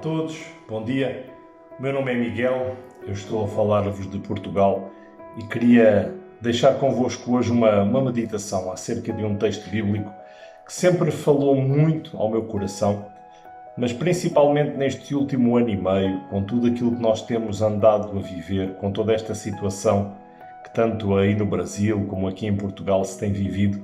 todos, bom dia. O meu nome é Miguel, eu estou a falar-vos de Portugal e queria deixar convosco hoje uma meditação acerca de um texto bíblico que sempre falou muito ao meu coração, mas principalmente neste último ano e meio, com tudo aquilo que nós temos andado a viver, com toda esta situação que tanto aí no Brasil como aqui em Portugal se tem vivido,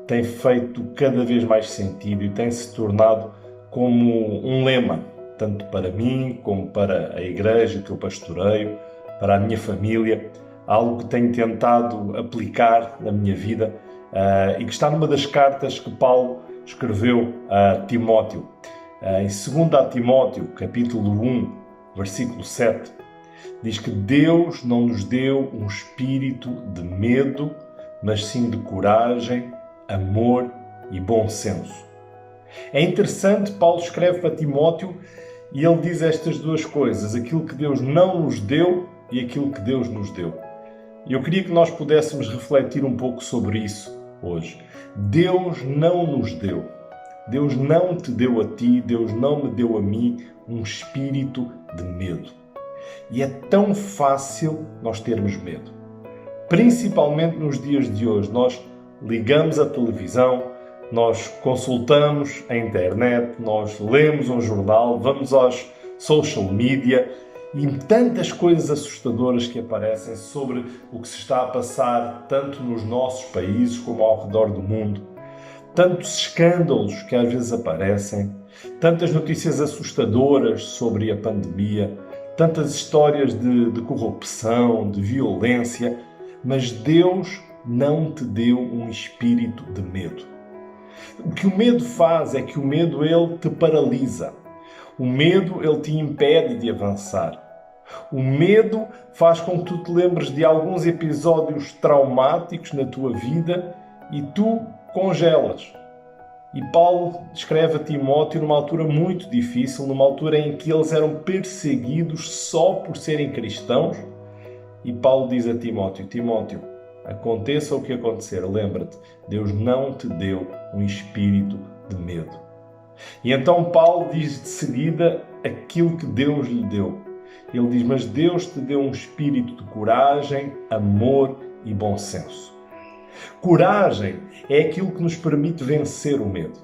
tem feito cada vez mais sentido e tem se tornado como um lema, tanto para mim como para a igreja que eu pastoreio, para a minha família, algo que tenho tentado aplicar na minha vida e que está numa das cartas que Paulo escreveu a Timóteo. Em 2 Timóteo, capítulo 1, versículo 7, diz que Deus não nos deu um espírito de medo, mas sim de coragem, amor e bom senso. É interessante, Paulo escreve para Timóteo e ele diz estas duas coisas, aquilo que Deus não nos deu e aquilo que Deus nos deu. E eu queria que nós pudéssemos refletir um pouco sobre isso hoje. Deus não nos deu. Deus não te deu a ti, Deus não me deu a mim um espírito de medo. E é tão fácil nós termos medo. Principalmente nos dias de hoje, nós ligamos a televisão, nós consultamos a internet, nós lemos um jornal, vamos aos social media e tantas coisas assustadoras que aparecem sobre o que se está a passar tanto nos nossos países como ao redor do mundo. Tantos escândalos que às vezes aparecem, tantas notícias assustadoras sobre a pandemia, tantas histórias de corrupção, de violência, mas Deus não te deu um espírito de medo. O que o medo faz é que o medo ele te paralisa. O medo ele te impede de avançar. O medo faz com que tu te lembres de alguns episódios traumáticos na tua vida e tu congelas. E Paulo escreve a Timóteo numa altura muito difícil, numa altura em que eles eram perseguidos só por serem cristãos. E Paulo diz a Timóteo, aconteça o que acontecer, lembra-te, Deus não te deu um espírito de medo. E então Paulo diz de seguida aquilo que Deus lhe deu. Ele diz, mas Deus te deu um espírito de coragem, amor e bom senso. Coragem é aquilo que nos permite vencer o medo.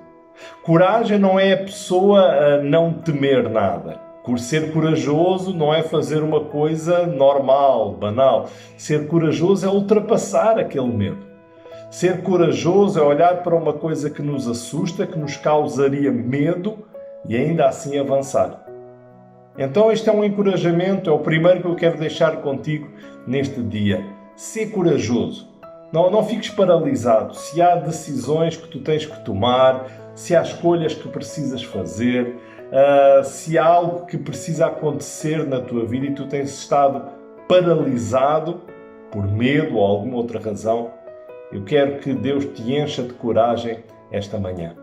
Coragem não é a pessoa a não temer nada. Por ser corajoso não é fazer uma coisa normal, banal. Ser corajoso é ultrapassar aquele medo. Ser corajoso é olhar para uma coisa que nos assusta, que nos causaria medo e ainda assim avançar. Então este é um encorajamento, é o primeiro que eu quero deixar contigo neste dia. Ser corajoso. Não fiques paralisado. Se há decisões que tu tens que tomar, se há escolhas que precisas fazer, se há algo que precisa acontecer na tua vida e tu tens estado paralisado por medo ou alguma outra razão, eu quero que Deus te encha de coragem esta manhã.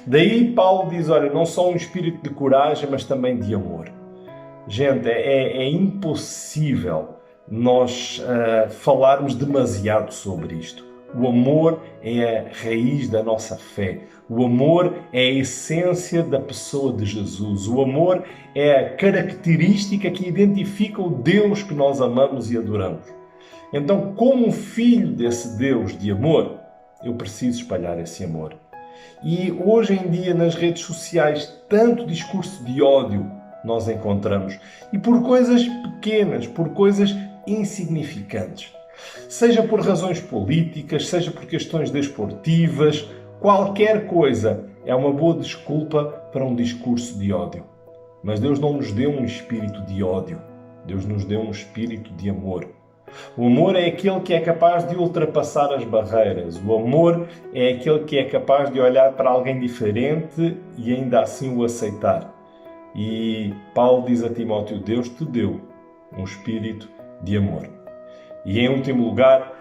Daí Paulo diz, olha, não só um espírito de coragem, mas também de amor. Gente, é impossível nós falarmos demasiado sobre isto. O amor é a raiz da nossa fé. O amor é a essência da pessoa de Jesus. O amor é a característica que identifica o Deus que nós amamos e adoramos. Então, como filho desse Deus de amor, eu preciso espalhar esse amor. E hoje em dia, nas redes sociais, tanto discurso de ódio nós encontramos. E por coisas pequenas, por coisas insignificantes. Seja por razões políticas, seja por questões desportivas, qualquer coisa é uma boa desculpa para um discurso de ódio. Mas Deus não nos deu um espírito de ódio. Deus nos deu um espírito de amor. O amor é aquele que é capaz de ultrapassar as barreiras. O amor é aquele que é capaz de olhar para alguém diferente e ainda assim o aceitar. E Paulo diz a Timóteo, Deus te deu um espírito de amor. E em último lugar,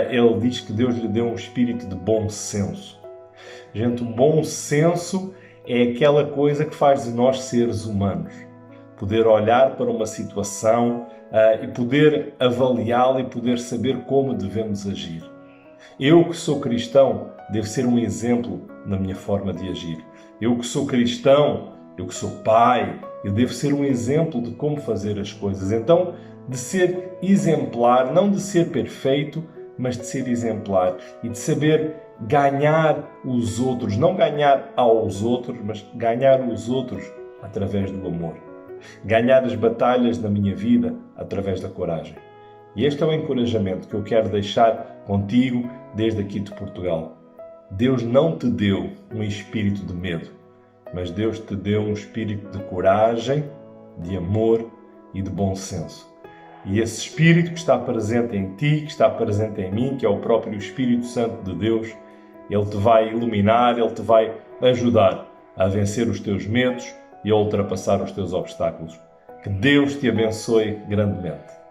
ele diz que Deus lhe deu um espírito de bom senso. Gente, o bom senso é aquela coisa que faz de nós seres humanos. Poder olhar para uma situação e poder avaliá-la e poder saber como devemos agir. Eu que sou cristão, devo ser um exemplo na minha forma de agir. Eu que sou cristão, Eu que sou pai, eu devo ser um exemplo de como fazer as coisas. Então, de ser exemplar, não de ser perfeito, mas de ser exemplar e de saber ganhar os outros, não ganhar aos outros, mas ganhar os outros através do amor. Ganhar as batalhas na minha vida através da coragem. E este é o encorajamento que eu quero deixar contigo desde aqui de Portugal. Deus não te deu um espírito de medo, mas Deus te deu um espírito de coragem, de amor e de bom senso. E esse Espírito que está presente em ti, que está presente em mim, que é o próprio Espírito Santo de Deus, ele te vai iluminar, ele te vai ajudar a vencer os teus medos e a ultrapassar os teus obstáculos. Que Deus te abençoe grandemente.